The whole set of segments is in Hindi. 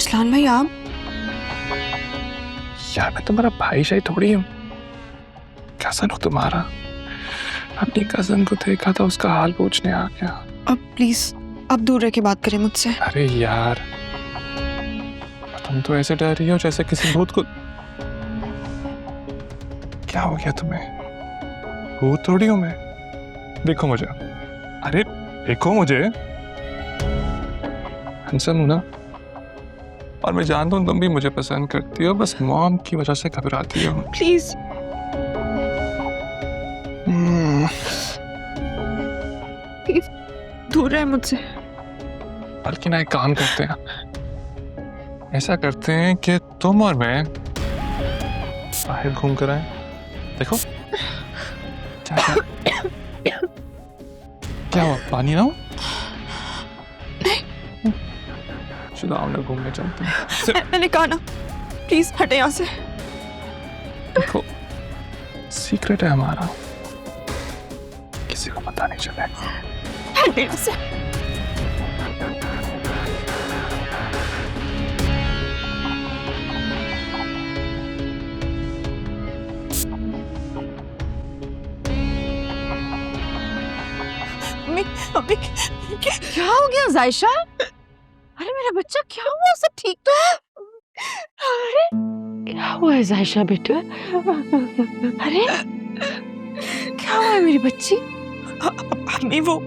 अरसलान भाई आप? यार मैं तुम्हारा भाई शाही थोड़ी हूँ, कजन हूँ तुम्हारा। अपनी कजन को देखा था, उसका हाल पूछने आ गया। अब प्लीज आप दूर रह के बात करें मुझसे। अरे यार तुम तो ऐसे डर रही हो जैसे किसी भूत को। क्या हो गया तुम्हें? भूत थोड़ी हूँ मैं। देखो मुझे, अरे देखो मुझे, हैंडसम हूं ना, और मैं जानता हूँ तुम भी मुझे पसंद करती हो, बस मॉम की वजह से घबराती हो। प्लीज दूर रहे मुझसे। बल्कि ना एक काम करते हैं, ऐसा करते हैं कि तुम और मैं बाहर घूम कर आए। देखो क्या हुआ, पानी ना हो? चलो आओ ना घूमने चलते हैं। मैंने कहा ना, प्लीज हटे यहाँ से। देखो सीक्रेट है हमारा, किसी को पता नहीं चलेगा। हटे यहाँ से। अभी क्या हो गया जायशा? अरे मेरा बच्चा क्या हुआ? सब ठीक तो है? अरे क्या हुआ है जायशा बेटा? अरे क्या हुआ है मेरी बच्ची? अम्मी वो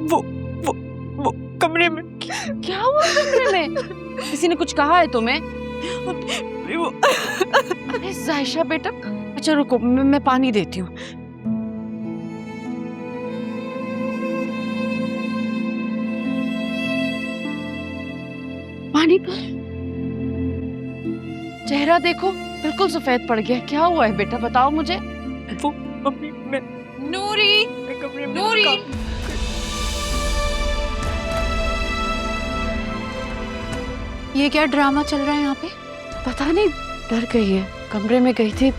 कमरे में। क्या हुआ कमरे में? किसी ने कुछ कहा है तुम्हें? वो अरे जायशा बेटा, अच्छा रुको, मैं पानी देती हूँ। पानी पर चेहरा देखो, बिल्कुल सफेद पड़ गया। क्या हुआ है बेटा, बताओ मुझे। वो अम्मी मैं नूरी, कमरे में नूरी। ये क्या ड्रामा चल रहा है यहाँ पे? पता नहीं, डर गई है, कमरे में गई थी।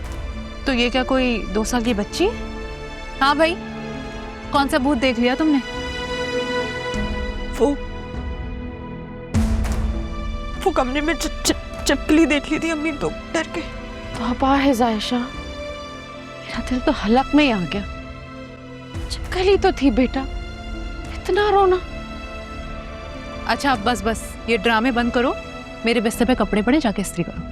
तो ये क्या कोई 2 साल की बच्ची? हाँ भाई, कौन सा भूत देख लिया तुमने? वो कमरे में चपली देख ली थी अम्मी, तो डर के। तौबा है जायशा, मेरा दिल तो हलक में ही आ गया। चिपकली तो थी बेटा, इतना रोना। अच्छा अब बस ये ड्रामे बंद करो, मेरे बिस्तर पे कपड़े पड़े, जाके इस्त्री करो।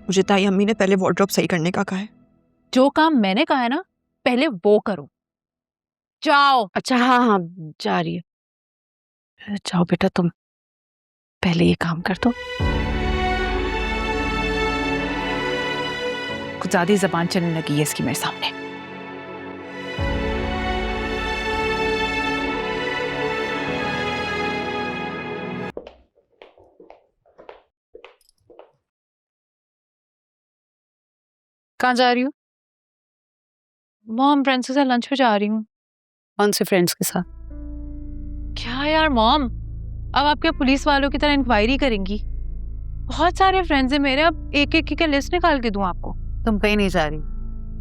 मुझे ताई अम्मी ने पहले वार्डरोब सही करने का कहा है। जो काम मैंने कहा है ना, पहले वो करो। जाओ। अच्छा हाँ, जा रही है। जाओ बेटा, तुम पहले ये काम कर दो। कुछ ज्यादा ही जबान चलने लगी है इसकी मेरे सामने। कहाँ जा रही हूँ? मॉम, फ्रेंड्स के साथ लंच पे जा रही हूँ। कौन से फ्रेंड्स के साथ? क्या यार मॉम, अब आप क्या पुलिस वालों की तरह इंक्वायरी करेंगी? बहुत सारे फ्रेंड्स हैं मेरे, अब एक एक की लिस्ट निकाल के दूं आपको? तुम कहीं नहीं जा रही।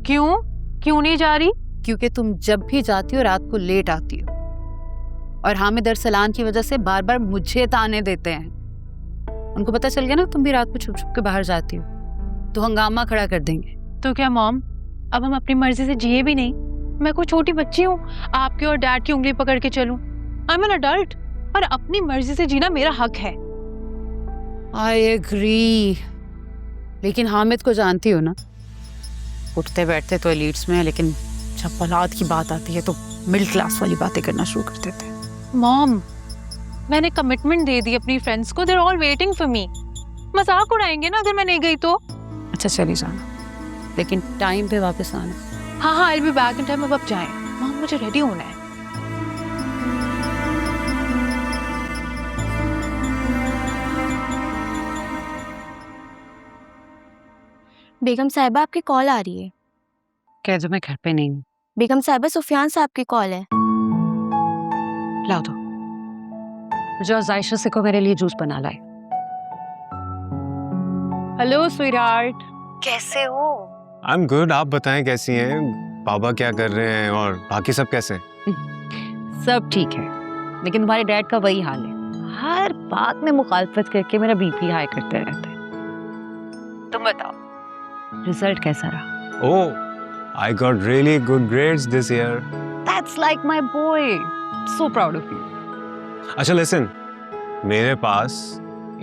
क्यों नहीं जा रही? क्योंकि तुम जब भी जाती हो रात को लेट आती हो, और हामिद अरसलान की वजह से बार बार मुझे ताने देते हैं। उनको पता चल गया ना तुम भी रात को छुप छुप के बाहर जाती हो, तो हंगामा खड़ा कर देंगे। तो क्या मॉम, अब हम अपनी मर्जी से जिए भी नहीं? मैं कोई छोटी बच्ची हूँ आपके और डैड की उंगली पकड़ के चलूं? आई एम एन अडल्ट, और अपनी मर्जी से जीना मेरा हक है। आई एग्री, लेकिन हामिद को जानती हो ना, उठते बैठते तो एलीट्स में है, लेकिन जब औलाद की बात आती है तो मिडिल क्लास वाली बातें करना शुरू कर देते हैं। मॉम, मैंने कमिटमेंट दे दी अपनी फ्रेंड्स को, they are all waiting for me. मजाक उड़ाएंगे ना अगर मैं नहीं गई तो? अच्छा चली जाना, लेकिन टाइम पे वापस आना। हाँ, I will be back in time. अब जाएं मॉम, मुझे रेडी होना है। बेगम साहिबा आपकी कॉल आ रही है। कह दो मैं घर पे नहीं हूँ। बेगम साहिबा सुफियान साहब की कॉल है। ला दो, जो जायशा से को मेरे लिए जूस बना लाए। हेलो स्वीटहार्ट, कैसे हो? आई एम गुड, आप बताएं कैसी हैं? बाबा क्या कर रहे हैं और बाकी सब कैसे? सब ठीक है, लेकिन तुम्हारे डैड का वही हाल है। हर बात में मुखालफत करके मेरा बीपी हाई करते रहते हैं। तुम बताओ रिजल्ट कैसा रहा? ओह, I got really good grades this year. That's like my boy. So proud of you. अच्छा लिसन, मेरे पास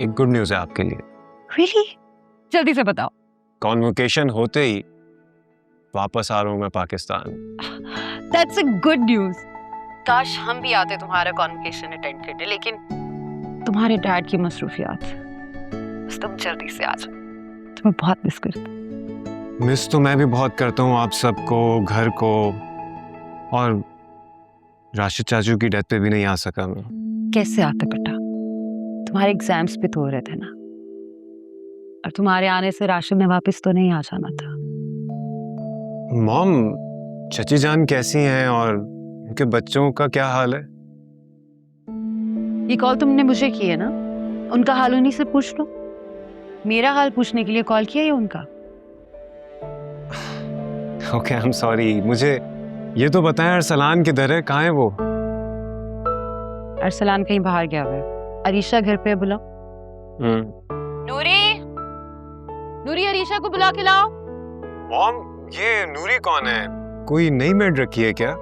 एक गुड न्यूज़ है आपके लिए। Really? जल्दी से बताओ। कॉन्वोकेशन होते ही वापस आ रहा हूँ मैं Pakistan. That's a good news. काश हम भी आते तुम्हारा कॉन्वोकेशन अटेंड करने, लेकिन तुम्हारे डैड की मसरूफियात। बस तुम जल्दी से आ जाओ, तुम्हें बहुत मिस करती हूँ। मिस तो मैं भी बहुत करता हूँ आप सबको, घर को, और राशिद चाचू की डेथ पे भी नहीं आ सका मैं। कैसे आते बेटा? तुम्हारे एग्जाम्स भी तो हो रहे थे ना, और तुम्हारे आने से राशिद ने वापस तो नहीं आ जाना था। मॉम, चची जान कैसी हैं और उनके बच्चों का क्या हाल है? ये कॉल तुमने मुझे की है ना, उनका हाल उन्हीं से पूछ लो। मेरा हाल पूछने के लिए कॉल किया है उनका? Okay, I am sorry. मुझे ये तो बताएं अरसलान किधर है, कहाँ है वो? अरसलान कहीं बाहर गया हुआ है। अरीशा घर पे है, बुलाओ। नूरी, नूरी अरीशा को बुला के लाओ। मॉम, ये नूरी कौन है? कोई नई मेड रखी है क्या?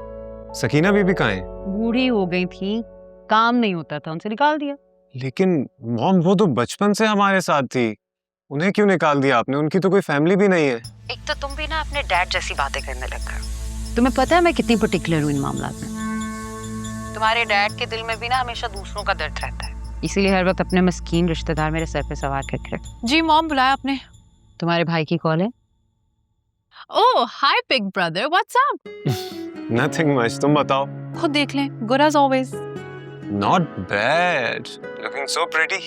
सकीना बीबी कहाँ है? बूढ़ी हो गई थी, काम नहीं होता था, उनसे निकाल दिया। लेकिन मॉम, वो तो बचपन से हमारे साथ थी, उन्हें क्यों निकाल दिया आपने? उनकी तो कोई फैमिली भी नहीं है। एक तो तुम भी ना अपने डैड जैसी बातें करने लग गए। तुम्हें पता है मैं कितनी पर्टिकुलर हूँ इन मामलों में। तुम्हारे डैड के दिल में भी ना हमेशा दूसरों का दर्द रहता है, इसीलिए हर वक्त अपने मस्कीन रिश्तेदार मेरे सर पे सवार करके रखते। जी मॉम, बुलाया आपने? तुम्हारे भाई की कॉल है? Oh hi big brother, what's up? Nothing much, तुम बताओ। खुद देख लें, good as always. Not bad, looking so pretty.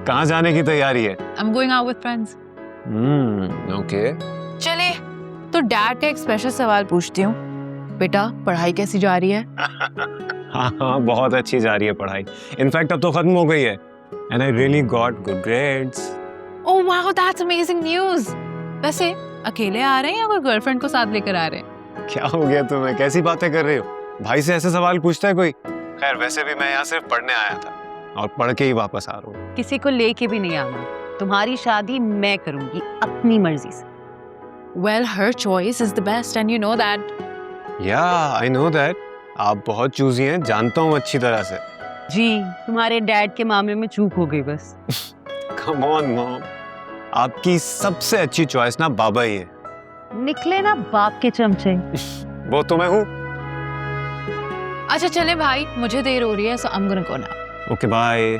कहाँ जाने की तैयारी है? I am going out with friends. Okay. चले तो डैड का एक स्पेशल सवाल पूछती हूँ। बेटा, पढ़ाई कैसी जा रही है? हाँ, बहुत अच्छी जा रही है पढ़ाई। इनफैक्ट अब तो खत्म हो गई है, and I really got good grades. Oh wow, that's amazing news. वैसे अकेले आ रहे हैं या कोई गर्लफ्रेंड को साथ लेकर आ रहे हैं? क्या हो गया तुम्हें, कैसी बातें कर रही हो? भाई से ऐसे सवाल पूछता है कोई? खैर, वैसे भी मैं यहाँ सिर्फ पढ़ने आया था और पढ़ के ही वापस आ रहा हूँ। किसी को लेके भी नहीं आना। तुम्हारी शादी मैं करूंगी अपनी मर्जी से। Well, her choice is the best and you know that. Yeah, I know that. आप बहुत चूजी हैं, जानता हूँ अच्छी तरह से। जी, तुम्हारे डैड के मामले में चूक हो गई बस। Come on, Mom. आपकी सबसे अच्छी चॉइस ना बाबा ही है। निकले ना बाप के चमचे। वो तो मैं हूँ। अच्छा चले भाई, मुझे देर हो रही है, so I'm gonna go now. Okay, bye.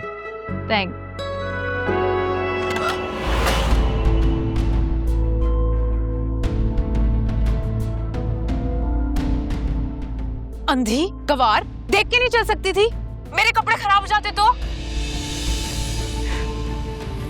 Thanks. अंधी, गवार, देख के नहीं चल सकती थी? मेरे कपड़े खराब हो जाते तो?